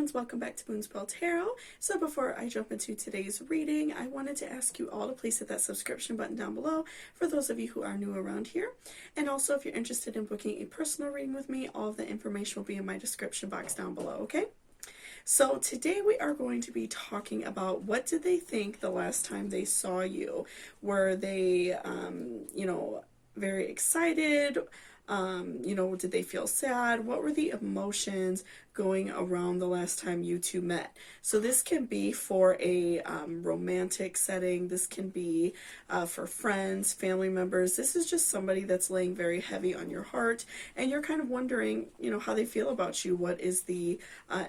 friends, welcome back to Moonspell Tarot. So before I jump into today's reading, I wanted to ask you all to please hit that subscription button down below for those of you who are new around here. And also if you're interested in booking a personal reading with me, all of the information will be in my description box down below, okay? So today we are going to be talking about what did they think the last time they saw you? Were they, very excited? Did they feel sad? What were the emotions going around the last time you two met? So this can be for a romantic setting. This can be for friends, family members. This is just somebody that's laying very heavy on your heart, and you're kind of wondering, how they feel about you. What is the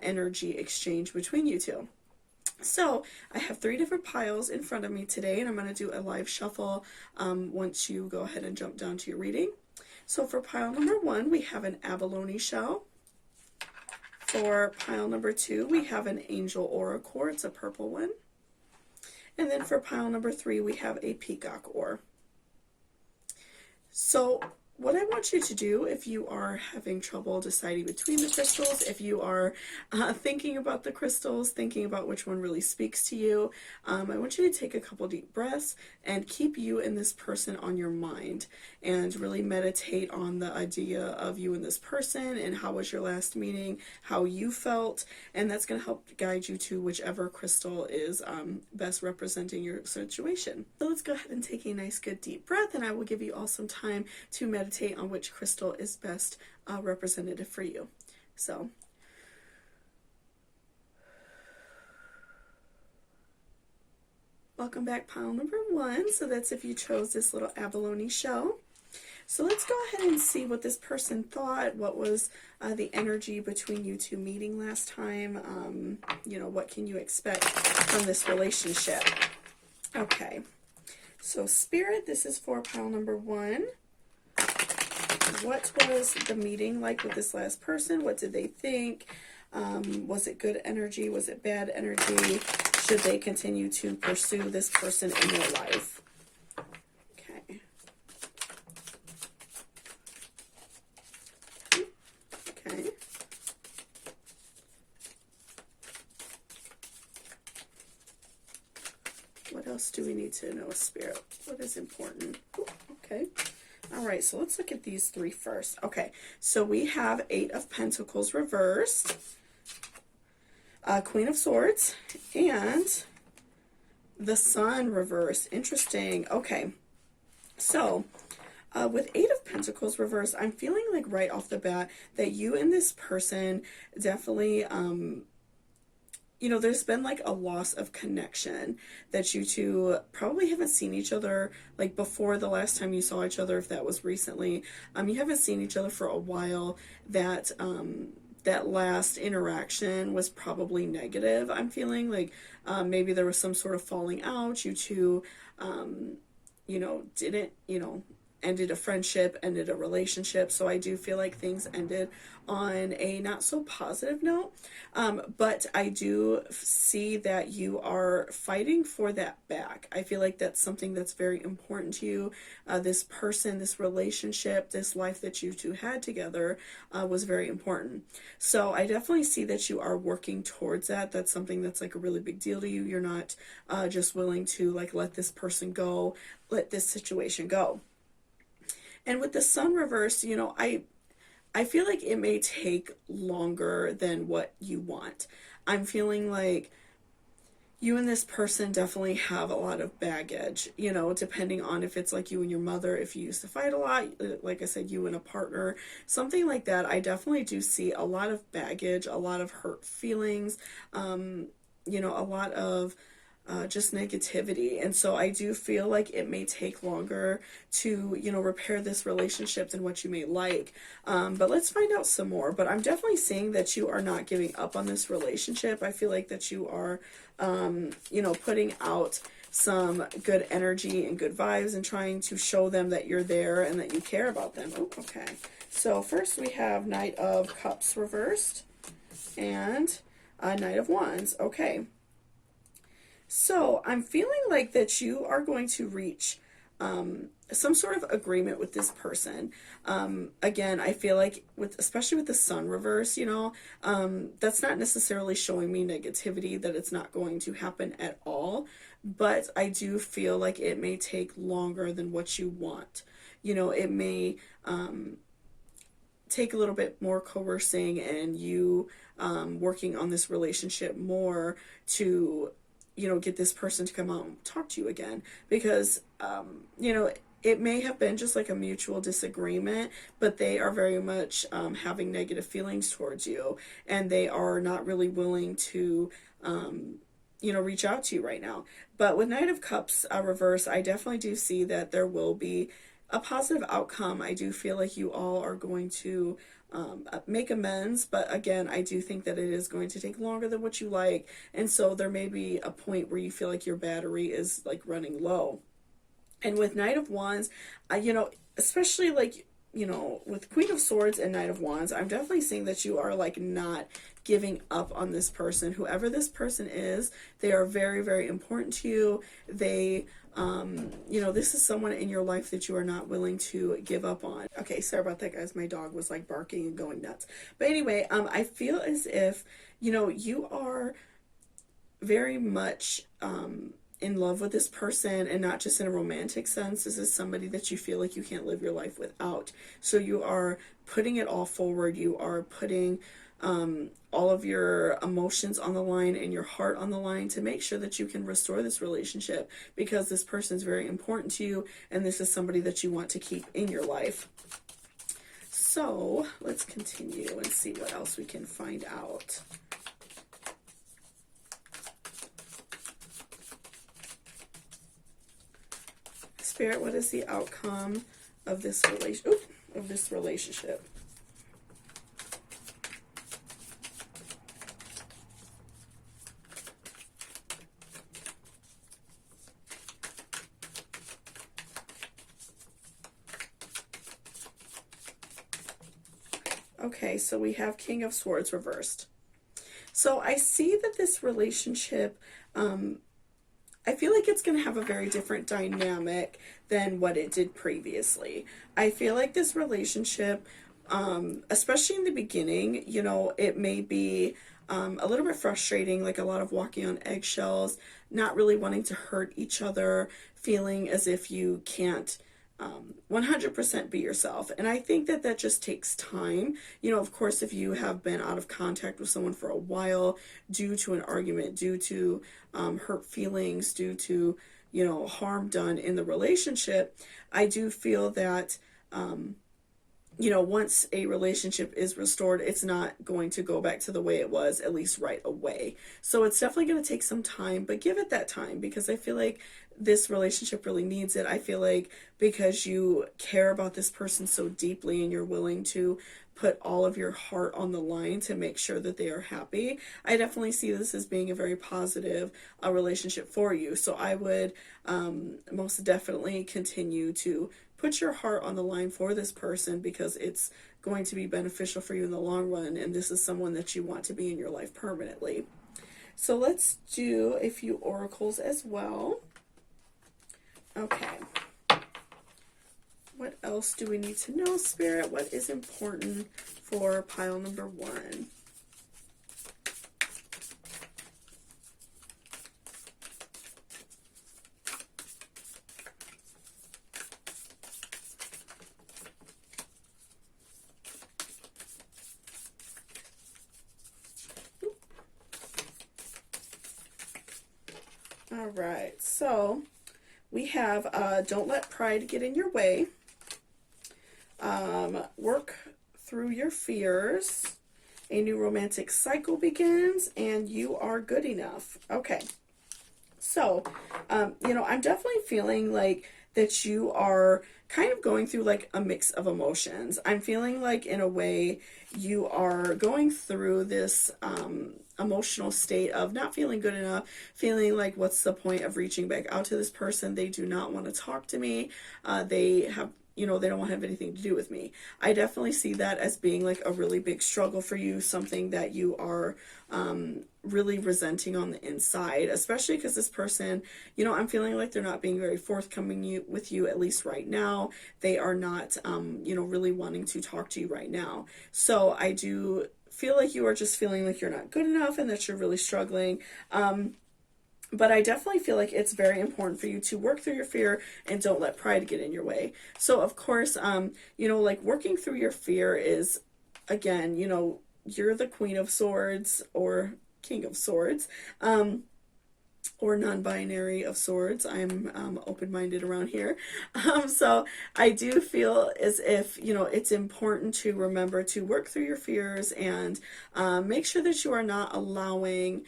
energy exchange between you two? So I have 3 different piles in front of me today, and I'm going to do a live shuffle once you go ahead and jump down to your reading. So for pile number 1, we have an abalone shell. For pile number 2, we have an angel oracle. It's a purple one. And then for pile number 3, we have a peacock ore. So what I want you to do, if you are having trouble deciding between the crystals, if you are thinking about the crystals, thinking about which one really speaks to you, I want you to take a couple deep breaths and keep you and this person on your mind and really meditate on the idea of you and this person and how was your last meeting, how you felt, and that's going to help guide you to whichever crystal is best representing your situation. So let's go ahead and take a nice good deep breath, and I will give you all some time to meditate on which crystal is best representative for you. So welcome back, pile number 1. So that's if you chose this little abalone shell. So let's go ahead and see what this person thought. What was the energy between you two meeting last time? What can you expect from this relationship? Okay, so Spirit, this is for pile number 1. What was the meeting like with this last person? What did they think? Was it good energy? Was it bad energy? Should they continue to pursue this person in their life? Okay. Okay. What else do we need to know, Spirit? What is important? Ooh, okay. All right, so let's look at these 3 first. Okay, so we have 8 of Pentacles reversed, Queen of Swords, and the Sun reversed. Interesting. Okay, so with 8 of Pentacles reversed, I'm feeling like right off the bat that you and this person definitely there's been like a loss of connection, that you two probably haven't seen each other like before the last time you saw each other, if that was recently. You haven't seen each other for a while. That that last interaction was probably negative. I'm feeling like maybe there was some sort of falling out. You two didn't ended a friendship, ended a relationship. So I do feel like things ended on a not so positive note. But I do see that you are fighting for that back. I feel like that's something that's very important to you. This person, this relationship, this life that you two had together was very important. So I definitely see that you are working towards that. That's something that's like a really big deal to you. You're not just willing to like let this person go, let this situation go. And with the Sun reversed, I feel like it may take longer than what you want. I'm feeling like you and this person definitely have a lot of baggage, depending on if it's like you and your mother, if you used to fight a lot, like I said, you and a partner, something like that. I definitely do see a lot of baggage, a lot of hurt feelings, a lot of just negativity. And so I do feel like it may take longer to, repair this relationship than what you may like. But let's find out some more. But I'm definitely seeing that you are not giving up on this relationship. I feel like that you are, putting out some good energy and good vibes and trying to show them that you're there and that you care about them. Oh, okay. So first we have Knight of Cups reversed and Knight of Wands. Okay. So I'm feeling like that you are going to reach some sort of agreement with this person. Again, I feel like especially with the sun reverse, that's not necessarily showing me negativity, that it's not going to happen at all. But I do feel like it may take longer than what you want. It may take a little bit more coercing and you working on this relationship more to, get this person to come out and talk to you again. Because, it may have been just like a mutual disagreement, but they are very much having negative feelings towards you, and they are not really willing to, reach out to you right now. But with Knight of Cups reverse, I definitely do see that there will be a positive outcome. I do feel like you all are going to make amends, but again, I do think that it is going to take longer than what you like, and so there may be a point where you feel like your battery is like running low. And with Knight of Wands, especially like, with Queen of Swords and Knight of Wands, I'm definitely seeing that you are like not giving up on this person. Whoever this person is, they are very, very important to you. They, this is someone in your life that you are not willing to give up on. Okay, sorry about that, guys. My dog was like barking and going nuts. But anyway, I feel as if, you are very much, in love with this person, and not just in a romantic sense. This is somebody that you feel like you can't live your life without. So you are putting it all forward. You are putting all of your emotions on the line and your heart on the line to make sure that you can restore this relationship, because this person is very important to you, and this is somebody that you want to keep in your life. So let's continue and see what else we can find out. Spirit, what is the outcome of this relationship? Okay, so we have King of Swords reversed. So I see that this relationship, I feel like it's going to have a very different dynamic than what it did previously. I feel like this relationship, especially in the beginning, it may be a little bit frustrating, like a lot of walking on eggshells, not really wanting to hurt each other, feeling as if you can't 100% be yourself. And I think that that just takes time. Of course, if you have been out of contact with someone for a while due to an argument, due to hurt feelings, due to, harm done in the relationship, I do feel that, once a relationship is restored, it's not going to go back to the way it was, at least right away. So it's definitely going to take some time, but give it that time, because I feel like this relationship really needs it. I feel like because you care about this person so deeply and you're willing to put all of your heart on the line to make sure that they are happy, I definitely see this as being a very positive relationship for you. So I would most definitely continue to put your heart on the line for this person, because it's going to be beneficial for you in the long run, and this is someone that you want to be in your life permanently. So let's do a few oracles as well. Okay. What else do we need to know, Spirit? What is important for pile number 1? All right, so we have don't let pride get in your way. Work through your fears. A new romantic cycle begins, and you are good enough. Okay. So, I'm definitely feeling like that you are kind of going through like a mix of emotions. I'm feeling like in a way you are going through this emotional state of not feeling good enough, feeling like what's the point of reaching back out to this person? They do not want to talk to me. They have you know, they don't want to have anything to do with me. I definitely see that as being like a really big struggle for you, something that you are really resenting on the inside, especially because this person, you know, I'm feeling like they're not being very forthcoming with you, at least right now. They are not, you know, really wanting to talk to you right now. So I do feel like you are just feeling like you're not good enough and that you're really struggling. But I definitely feel like it's very important for you to work through your fear and don't let pride get in your way. So, of course, you know, like working through your fear is, again, you know, you're the Queen of Swords or King of Swords, or non-binary of swords. I'm open-minded around here. So I do feel as if, you know, it's important to remember to work through your fears and make sure that you are not allowing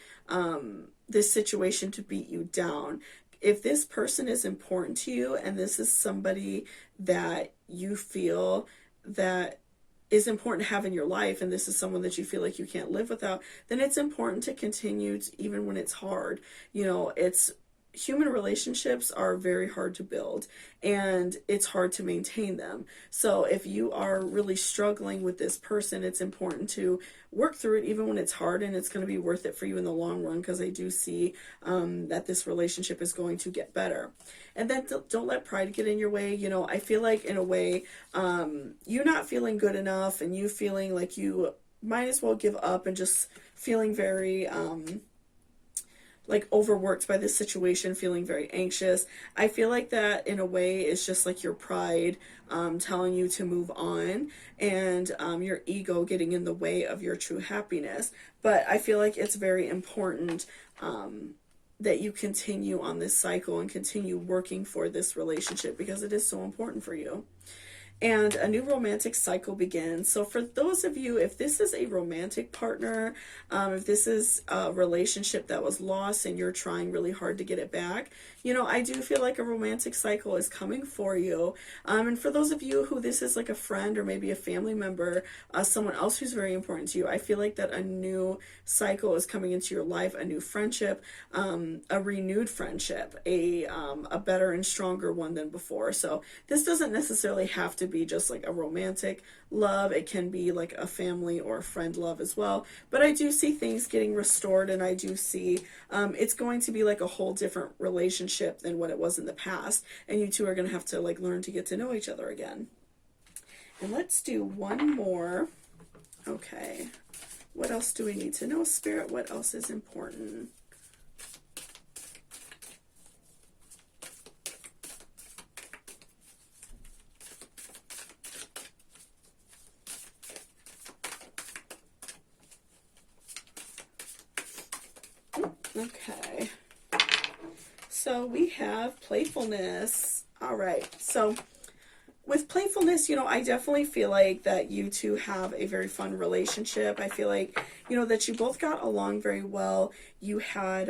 this situation to beat you down. If this person is important to you and this is somebody that you feel that is important to have in your life, and this is someone that you feel like you can't live without, then it's important to continue to, even when it's hard. You know, it's human relationships are very hard to build and it's hard to maintain them. So if you are really struggling with this person, it's important to work through it even when it's hard, and it's going to be worth it for you in the long run, because I do see that this relationship is going to get better. And then don't let pride get in your way. You know, I feel like in a way, you not feeling good enough and you feeling like you might as well give up and just feeling very like overworked by this situation, feeling very anxious. I feel like that in a way is just like your pride telling you to move on, and your ego getting in the way of your true happiness. But I feel like it's very important that you continue on this cycle and continue working for this relationship, because it is so important for you. And a new romantic cycle begins. So for those of you, if this is a romantic partner, if this is a relationship that was lost and you're trying really hard to get it back, you know, I do feel like a romantic cycle is coming for you. And for those of you who this is like a friend or maybe a family member, someone else who's very important to you, I feel like that a new cycle is coming into your life, a new friendship, a renewed friendship, a better and stronger one than before. So this doesn't necessarily have to be just like a romantic love. It can be like a family or a friend love as well. But I do see things getting restored, and I do see it's going to be like a whole different relationship than what it was in the past. And you two are going to have to like learn to get to know each other again. And let's do one more. Okay. What else do we need to know, Spirit? What else is important? Okay, so we have playfulness. All right, so with playfulness, you know, I definitely feel like that you two have a very fun relationship. I feel like, you know, that you both got along very well. You had,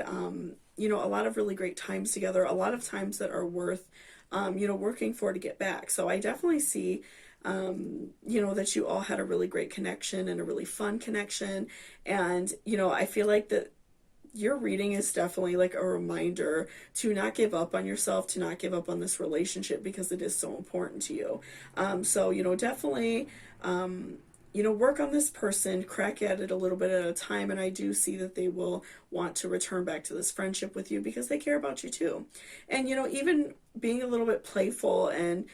you know, a lot of really great times together, a lot of times that are worth, you know, working for to get back. So I definitely see, you know, that you all had a really great connection and a really fun connection. And, you know, I feel like that your reading is definitely like a reminder to not give up on yourself, to not give up on this relationship, because it is so important to you. So, you know, definitely, you know, work on this person, crack at it a little bit at a time. And I do see that they will want to return back to this friendship with you because they care about you too. And, you know, even being a little bit playful and,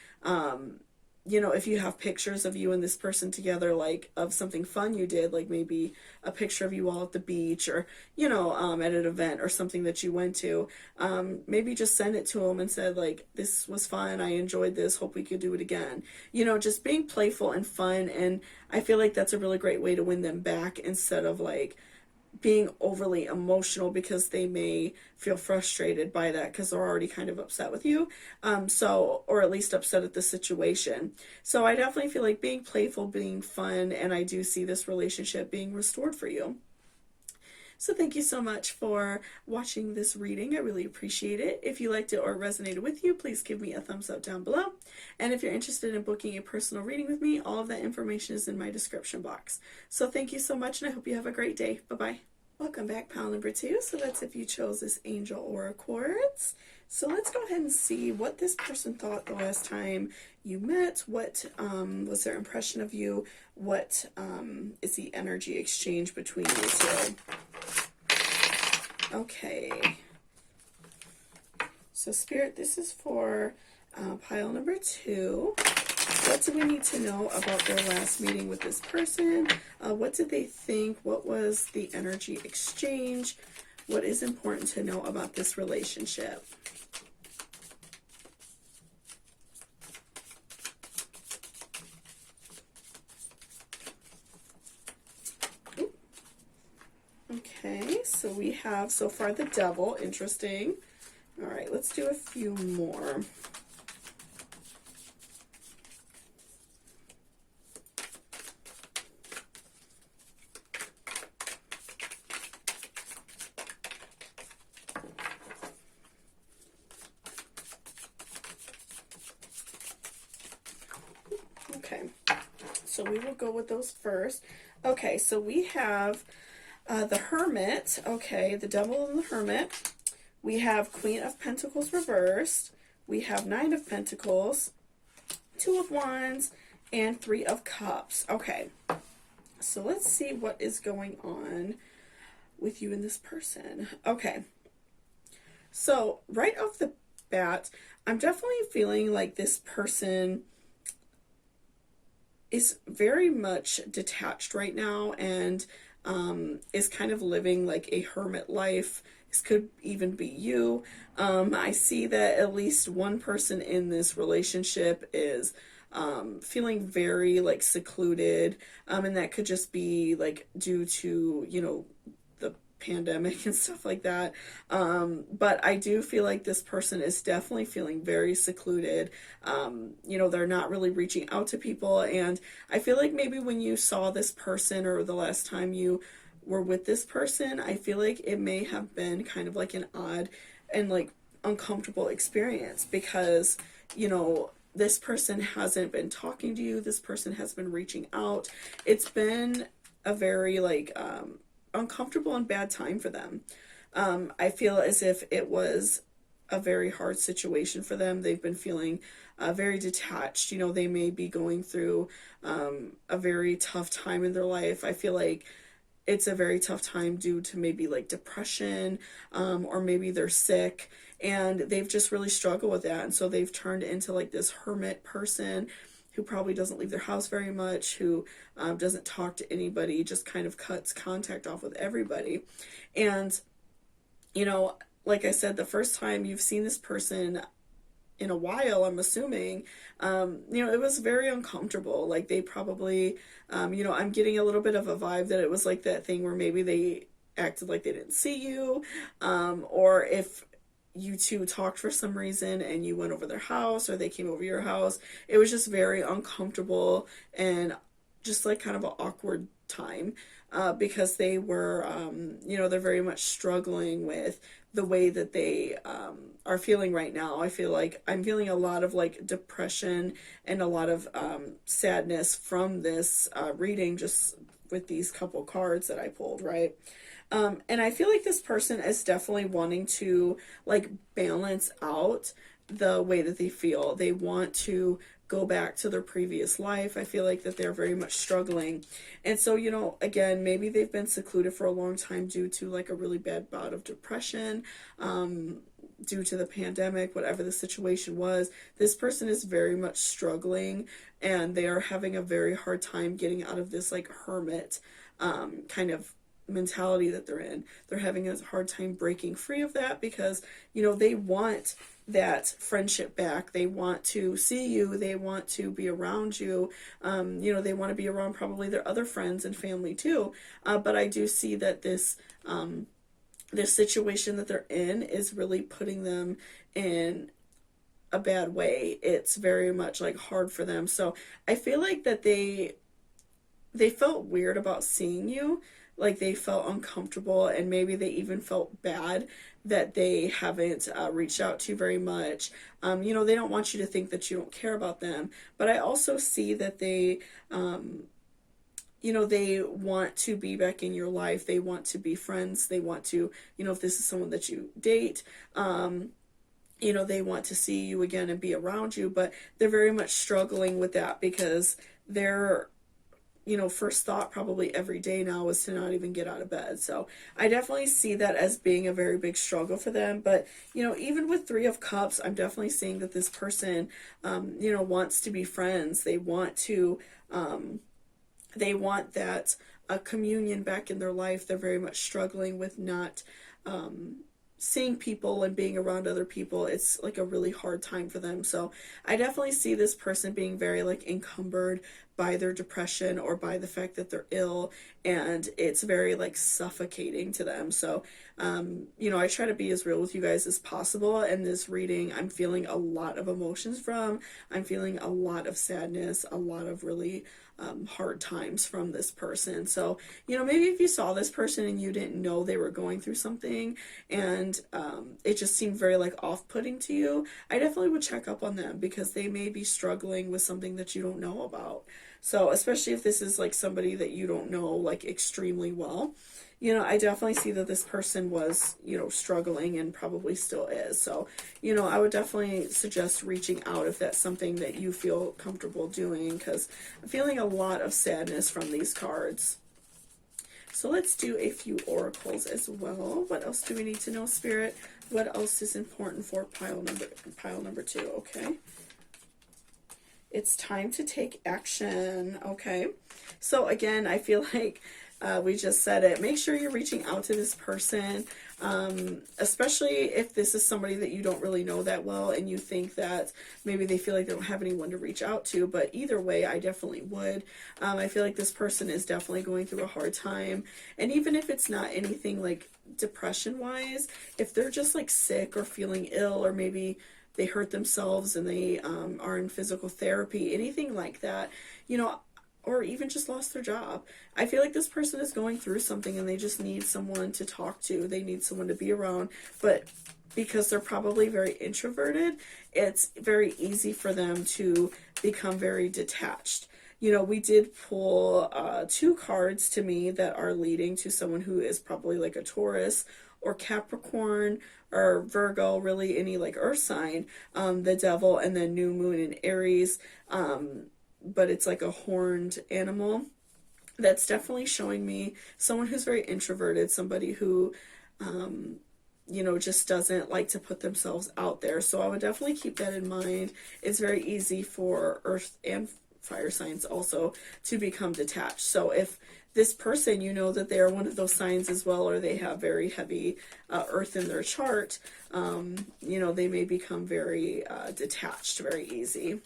you know, if you have pictures of you and this person together, like of something fun you did, like maybe a picture of you all at the beach, or, you know, at an event or something that you went to, maybe just send it to them and said, like, this was fun, I enjoyed this, hope we could do it again. You know, just being playful and fun. And I feel like that's a really great way to win them back, instead of like being overly emotional, because they may feel frustrated by that because they're already kind of upset with you, or at least upset at the situation. So I definitely feel like being playful, being fun, and I do see this relationship being restored for you. So thank you so much for watching this reading. I really appreciate it. If you liked it or resonated with you, please give me a thumbs up down below. And if you're interested in booking a personal reading with me, all of that information is in my description box. So thank you so much, and I hope you have a great day. Bye-bye. Welcome back, pile number 2. So that's if you chose this angel aura quartz. So let's go ahead and see what this person thought the last time you met. What was their impression of you? What is the energy exchange between you two? Okay. So Spirit, this is for pile number 2. What do we need to know about their last meeting with this person? What did they think? What was the energy exchange? What is important to know about this relationship? Okay, so we have so far the Devil. Interesting. All right, let's do a few more. Okay, so we will go with those first. Okay, so we have the Hermit. Okay, the Devil and the Hermit. We have Queen of Pentacles reversed. We have 9 of Pentacles, 2 of Wands, and 3 of Cups. Okay, so let's see what is going on with you and this person. Okay, so right off the bat, I'm definitely feeling like this person is very much detached right now and is kind of living like a hermit life. This could even be you. I see that at least one person in this relationship is feeling very like secluded, and that could just be like due to, you know, the pandemic and stuff like that. But I do feel like this person is definitely feeling very secluded. You know, they're not really reaching out to people, and I feel like maybe when you saw this person or the last time you were with this person, I feel like it may have been kind of like an odd and like uncomfortable experience because, you know, this person hasn't been talking to you, this person has been reaching out. It's been a very like uncomfortable and bad time for them. I feel as if it was a very hard situation for them. They've been feeling very detached. You know, they may be going through a very tough time in their life. I feel like it's a very tough time due to maybe like depression, or maybe they're sick and they've just really struggled with that. And so they've turned into like this hermit person who probably doesn't leave their house very much, who doesn't talk to anybody, just kind of cuts contact off with everybody. And, you know, like I said, the first time you've seen this person in a while, I'm assuming, you know, it was very uncomfortable. Like they probably, you know, I'm getting a little bit of a vibe that it was like that thing where maybe they acted like they didn't see you, or if you two talked for some reason and you went over their house or they came over your house, it was just very uncomfortable and just like kind of an awkward time, because they were, you know, they're very much struggling with the way that they are feeling right now. I feel like I'm feeling a lot of like depression and a lot of sadness from this reading, just with these couple cards that I pulled, right? And I feel like this person is definitely wanting to like balance out the way that they feel. They want to go back to their previous life. I feel like that they're very much struggling. And so, you know, again, maybe they've been secluded for a long time due to like a really bad bout of depression, due to the pandemic, whatever the situation was. This person is very much struggling and they are having a very hard time getting out of this like hermit kind of mentality that they're in. They're having a hard time breaking free of that because, you know, they want that friendship back. They want to see you. They want to be around you. You know, they want to be around probably their other friends and family too. But I do see that this situation that they're in is really putting them in a bad way. It's very much like hard for them. So I feel like that they felt weird about seeing you. Like they felt uncomfortable, and maybe they even felt bad that they haven't reached out to you very much. You know, they don't want you to think that you don't care about them, but I also see that they, they want to be back in your life. They want to be friends. They want to, if this is someone that you date, they want to see you again and be around you, but they're very much struggling with that because their, first thought probably every day now is to not even get out of bed. So I definitely see that as being a very big struggle for them. But, even with Three of Cups, I'm definitely seeing that this person, wants to be friends. They want to, they want that communion back in their life. They're very much struggling with not seeing people and being around other people. It's like a really hard time for them. So I definitely see this person being very like encumbered by their depression or by the fact that they're ill, and it's very like suffocating to them. So I try to be as real with you guys as possible. And this reading, I'm feeling a lot of emotions from. I'm feeling a lot of sadness, a lot of really hard times from this person. So, maybe if you saw this person and you didn't know they were going through something, and it just seemed very like off-putting to you, I definitely would check up on them because they may be struggling with something that you don't know about. So, especially if this is like somebody that you don't know like extremely well, I definitely see that this person was, struggling and probably still is. So, I would definitely suggest reaching out if that's something that you feel comfortable doing, because I'm feeling a lot of sadness from these cards. So let's do a few oracles as well. What else do we need to know, Spirit? What else is important for pile number 2? Okay. It's time to take action. Okay. So again, I feel like we just said it. Make sure you're reaching out to this person, especially if this is somebody that you don't really know that well and you think that maybe they feel like they don't have anyone to reach out to. But either way, I definitely would. I feel like this person is definitely going through a hard time. And even if it's not anything like depression-wise, if they're just like sick or feeling ill, or maybe they hurt themselves and they are in physical therapy, anything like that, or even just lost their job. I feel like this person is going through something and they just need someone to talk to. They need someone to be around. But because they're probably very introverted, it's very easy for them to become very detached. We did pull 2 cards to me that are leading to someone who is probably like a Taurus or Capricorn or Virgo, really any like earth sign, the Devil, and then New Moon in Aries. But it's like a horned animal. That's definitely showing me someone who's very introverted, somebody who, just doesn't like to put themselves out there. So I would definitely keep that in mind. It's very easy for earth and fire signs also to become detached. So if this person, that they are one of those signs as well, or they have very heavy earth in their chart, they may become very detached very easy.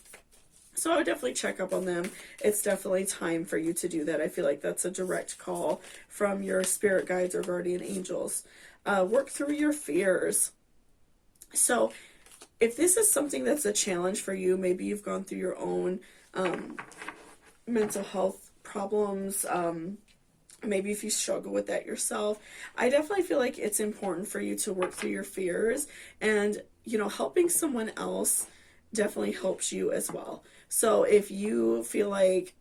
So I would definitely check up on them. It's definitely time for you to do that. I feel like that's a direct call from your spirit guides or guardian angels. Work through your fears. So if this is something that's a challenge for you, maybe you've gone through your own mental health problems, maybe if you struggle with that yourself, I definitely feel like it's important for you to work through your fears, and helping someone else definitely helps you as well. So if you feel like,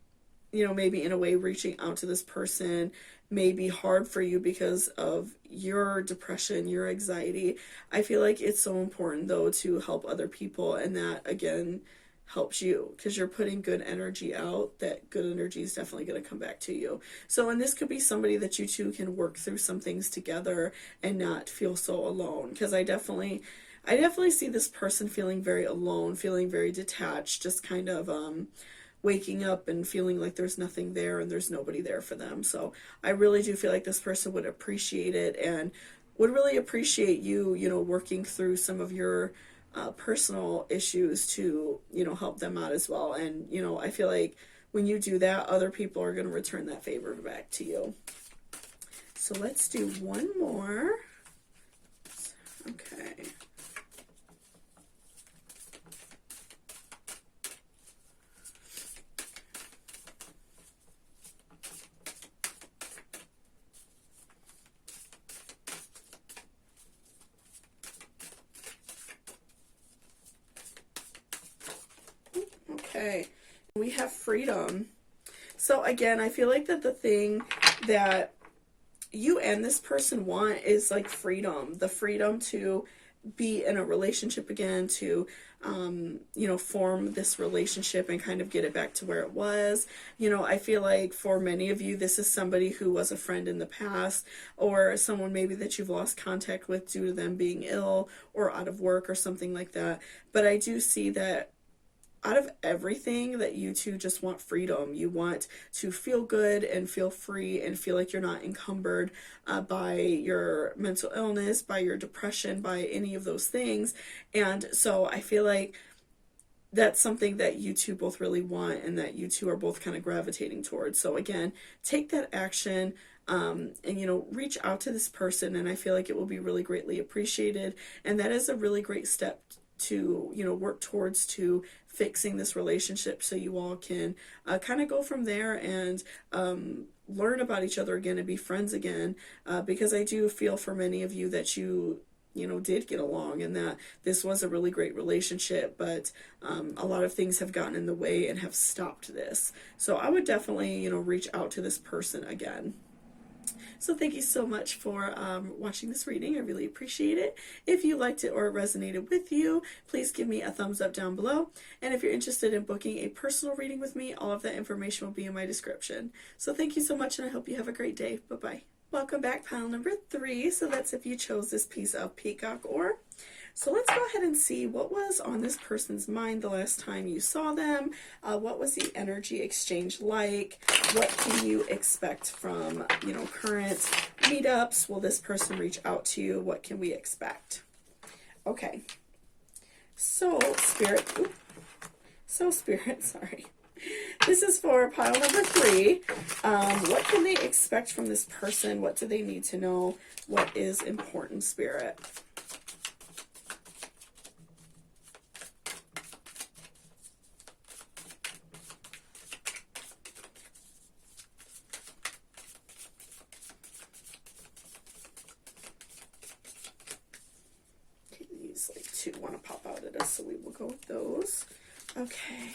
maybe in a way reaching out to this person may be hard for you because of your depression, your anxiety, I feel like it's so important though to help other people, and that again helps you because you're putting good energy out. That good energy is definitely going to come back to you. So, and this could be somebody that you two can work through some things together and not feel so alone, because I definitely see this person feeling very alone, feeling very detached, just kind of waking up and feeling like there's nothing there and there's nobody there for them. So I really do feel like this person would appreciate it and would really appreciate you, working through some of your personal issues to, help them out as well. And, I feel like when you do that, other people are going to return that favor back to you. So let's do one more. Okay. Okay, we have freedom. So again, I feel like that the thing that you and this person want is like freedom, the freedom to be in a relationship again, to form this relationship and kind of get it back to where it was. I feel like for many of you, this is somebody who was a friend in the past, or someone maybe that you've lost contact with due to them being ill or out of work or something like that. But I do see that out of everything, that you two just want freedom. You want to feel good and feel free and feel like you're not encumbered by your mental illness, by your depression, by any of those things. And so I feel like that's something that you two both really want, and that you two are both kind of gravitating towards. So again, take that action, and reach out to this person, and I feel like it will be really greatly appreciated. And that is a really great step to work towards, to fixing this relationship, so you all can kind of go from there and learn about each other again and be friends again, because I do feel for many of you that you did get along, and that this was a really great relationship, but a lot of things have gotten in the way and have stopped this. So I would definitely reach out to this person again. So thank you so much for watching this reading. I really appreciate it. If you liked it or it resonated with you, please give me a thumbs up down below. And if you're interested in booking a personal reading with me, all of that information will be in my description. So thank you so much, and I hope you have a great day. Bye-bye. Welcome back, pile number 3. So that's if you chose this piece of peacock ore. So let's go ahead and see what was on this person's mind the last time you saw them. What was the energy exchange like? What can you expect from, current meetups? Will this person reach out to you? What can we expect? Okay. So, Spirit, sorry. This is for pile number 3. What can they expect from this person? What do they need to know? What is important, Spirit? These like 2 want to pop out at us, so we will go with those. Okay.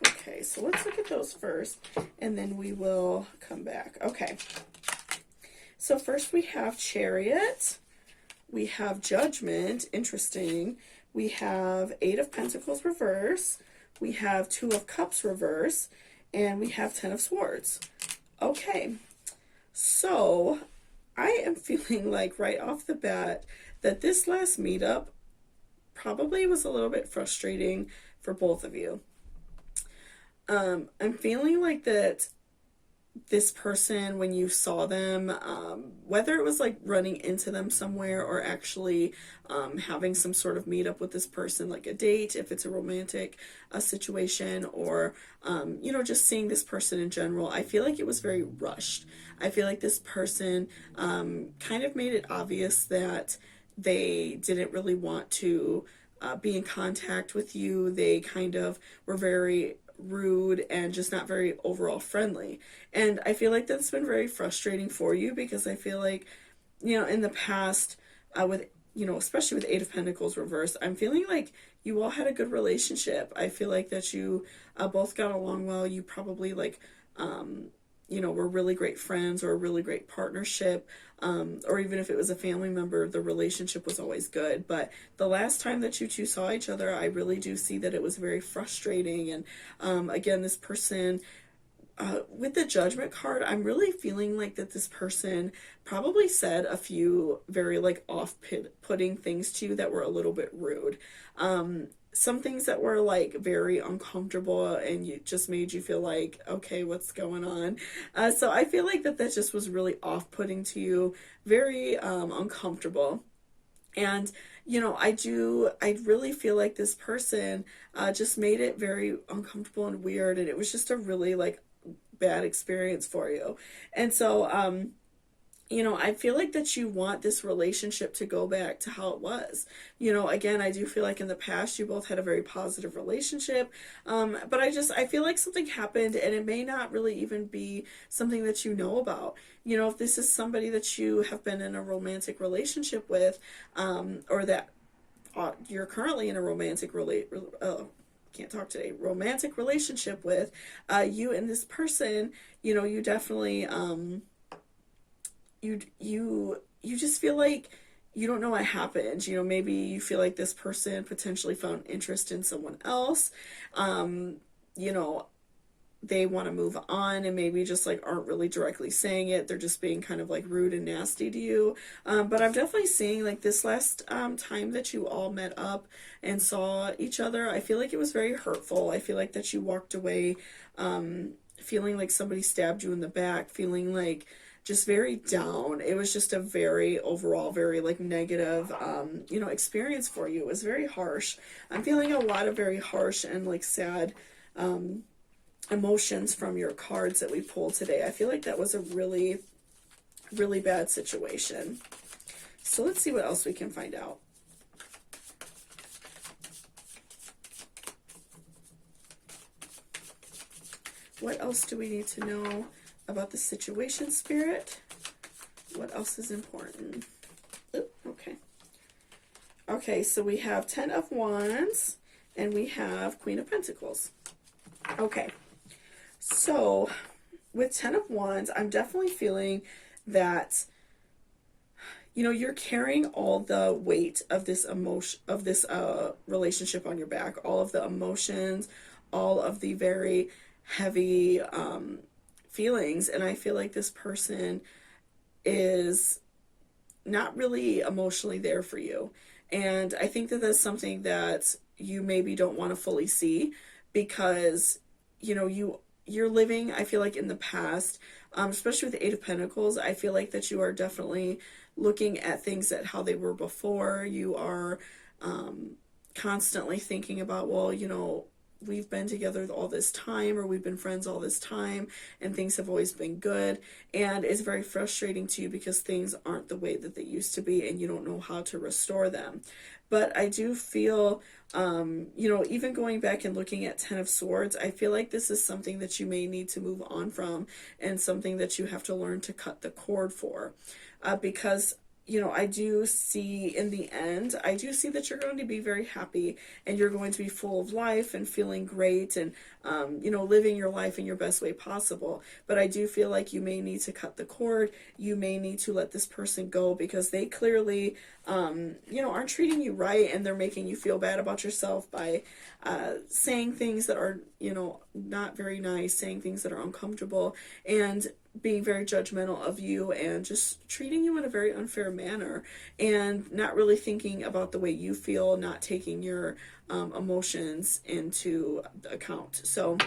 Okay, so let's look at those first, and then we will come back. Okay. So first we have Chariot. We have Judgment, interesting. We have 8 of Pentacles reverse. We have 2 of Cups reverse. And we have 10 of Swords. Okay, so I am feeling like right off the bat that this last meetup probably was a little bit frustrating for both of you. I'm feeling like that this person, when you saw them, whether it was like running into them somewhere or actually having some sort of meetup with this person, like a date, if it's a romantic situation, or just seeing this person in general, I feel like it was very rushed. I feel like this person kind of made it obvious that they didn't really want to be in contact with you. They kind of were very rude and just not very overall friendly. And I feel like that's been very frustrating for you, because I feel like, in the past, with, especially with 8 of Pentacles reversed, I'm feeling like you all had a good relationship. I feel like that you both got along well. You probably were really great friends, or a really great partnership, or even if it was a family member, the relationship was always good. But the last time that you two saw each other, I really do see that it was very frustrating. And again, this person, with the Judgment card, I'm really feeling like that this person probably said a few very off-putting things to you that were a little bit rude. Some things that were like very uncomfortable, and you just made you feel like, okay, what's going on? So I feel like that just was really off-putting to you, very uncomfortable. And I really feel like this person just made it very uncomfortable and weird, and it was just a really bad experience for you. And so I feel like that you want this relationship to go back to how it was. Again, I do feel like in the past you both had a very positive relationship. But I feel like something happened and it may not really even be something that you know about. If this is somebody that you have been in a romantic relationship with, or that you're currently in a can't talk today, romantic relationship with, you and this person, you definitely, you just feel like you don't know what happened. Maybe you feel like this person potentially found interest in someone else. You know, they want to move on and maybe just like aren't really directly saying it. They're just being kind of like rude and nasty to you. But I'm definitely seeing like this last time that you all met up and saw each other, I feel like it was very hurtful. I feel like that you walked away feeling like somebody stabbed you in the back, feeling like just very down. It was just a very overall very like negative experience for you. It was very harsh. I'm feeling a lot of very harsh and like sad emotions from your cards that we pulled today. I feel like that was a really, really bad situation. So let's see what else we can find out. What else do we need to know about the situation, Spirit? What else is important? Ooh, okay. Okay, so we have 10 of Wands and we have Queen of Pentacles. Okay. So, with 10 of Wands, I'm definitely feeling that, you're carrying all the weight of this emotion, of this relationship on your back, all of the emotions, all of the very heavy feelings. And I feel like this person is not really emotionally there for you. And I think that that's something that you maybe don't want to fully see because, you're living, I feel like in the past, especially with the Eight of Pentacles, I feel like that you are definitely looking at things at how they were before. You are constantly thinking about, well, we've been together all this time, or we've been friends all this time, and things have always been good. And it's very frustrating to you because things aren't the way that they used to be, and you don't know how to restore them. But I do feel, even going back and looking at 10 of Swords, I feel like this is something that you may need to move on from and something that you have to learn to cut the cord for. Because I do see in the end, I do see that you're going to be very happy and you're going to be full of life and feeling great and, living your life in your best way possible. But I do feel like you may need to cut the cord. You may need to let this person go because they clearly, aren't treating you right, and they're making you feel bad about yourself by saying things that are, not very nice, saying things that are uncomfortable, and being very judgmental of you and just treating you in a very unfair manner and not really thinking about the way you feel, not taking your emotions into account. So,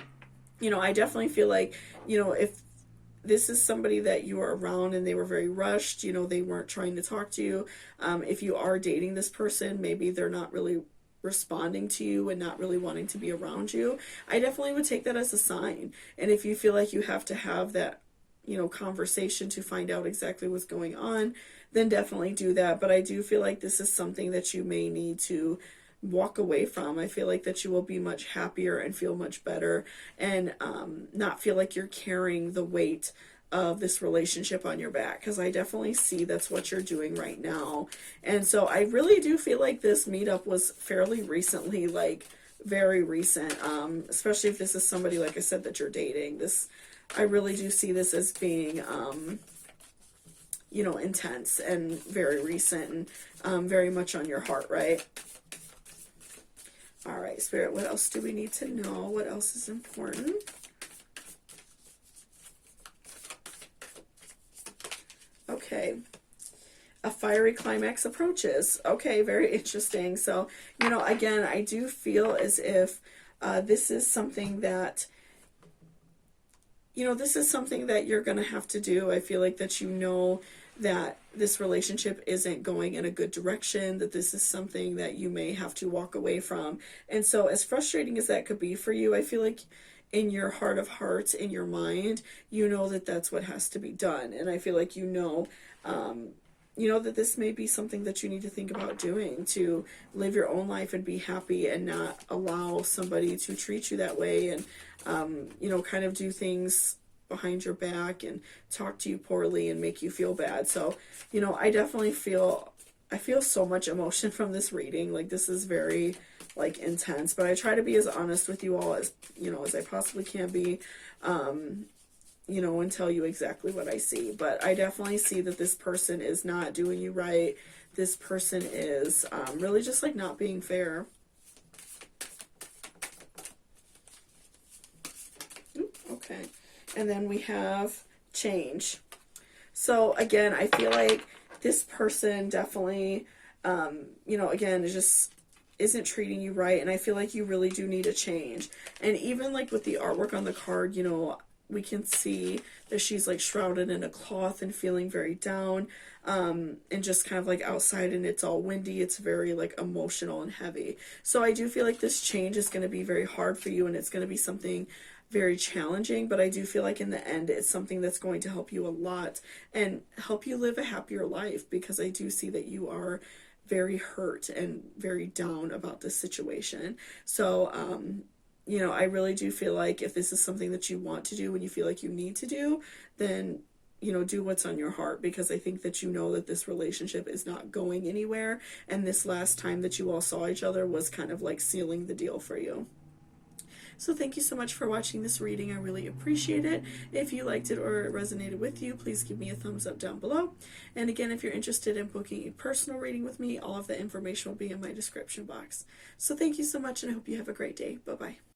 I definitely feel like, if this is somebody that you are around and they were very rushed, they weren't trying to talk to you. If you are dating this person, maybe they're not really responding to you and not really wanting to be around you. I definitely would take that as a sign. And if you feel like you have to have that conversation to find out exactly what's going on, then definitely do that. But I do feel like this is something that you may need to walk away from. I feel like that you will be much happier and feel much better and not feel like you're carrying the weight of this relationship on your back, because I definitely see that's what you're doing right now. And so I really do feel like this meetup was fairly recently, like very recent, especially if this is somebody, like I said, that you're dating. I really do see this as being, intense and very recent and very much on your heart, right? All right, Spirit, what else do we need to know? What else is important? Okay. A fiery climax approaches. Okay, very interesting. So, again, I do feel as if this is something that you're going to have to do. I feel like that that this relationship isn't going in a good direction, that this is something that you may have to walk away from. And so as frustrating as that could be for you, I feel like in your heart of hearts, in your mind, you know that that's what has to be done. And I feel like you know that this may be something that you need to think about doing to live your own life and be happy and not allow somebody to treat you that way and, kind of do things behind your back and talk to you poorly and make you feel bad. So, I definitely I feel so much emotion from this reading. Like, this is very, like, intense, but I try to be as honest with you all as, as I possibly can be. And tell you exactly what I see. But I definitely see that this person is not doing you right. This person is really just like not being fair. Okay. And then we have change. So again, I feel like this person definitely, again, is just isn't treating you right. And I feel like you really do need a change. And even like with the artwork on the card, we can see that she's like shrouded in a cloth and feeling very down, and just kind of like outside, and it's all windy. It's very like emotional and heavy. So I do feel like this change is going to be very hard for you, and it's going to be something very challenging, but I do feel like in the end it's something that's going to help you a lot and help you live a happier life, because I do see that you are very hurt and very down about this situation. So I really do feel like if this is something that you want to do and you feel like you need to do, then, do what's on your heart, because I think that that this relationship is not going anywhere. And this last time that you all saw each other was kind of like sealing the deal for you. So thank you so much for watching this reading. I really appreciate it. If you liked it or it resonated with you, please give me a thumbs up down below. And again, if you're interested in booking a personal reading with me, all of the information will be in my description box. So thank you so much, and I hope you have a great day. Bye-bye.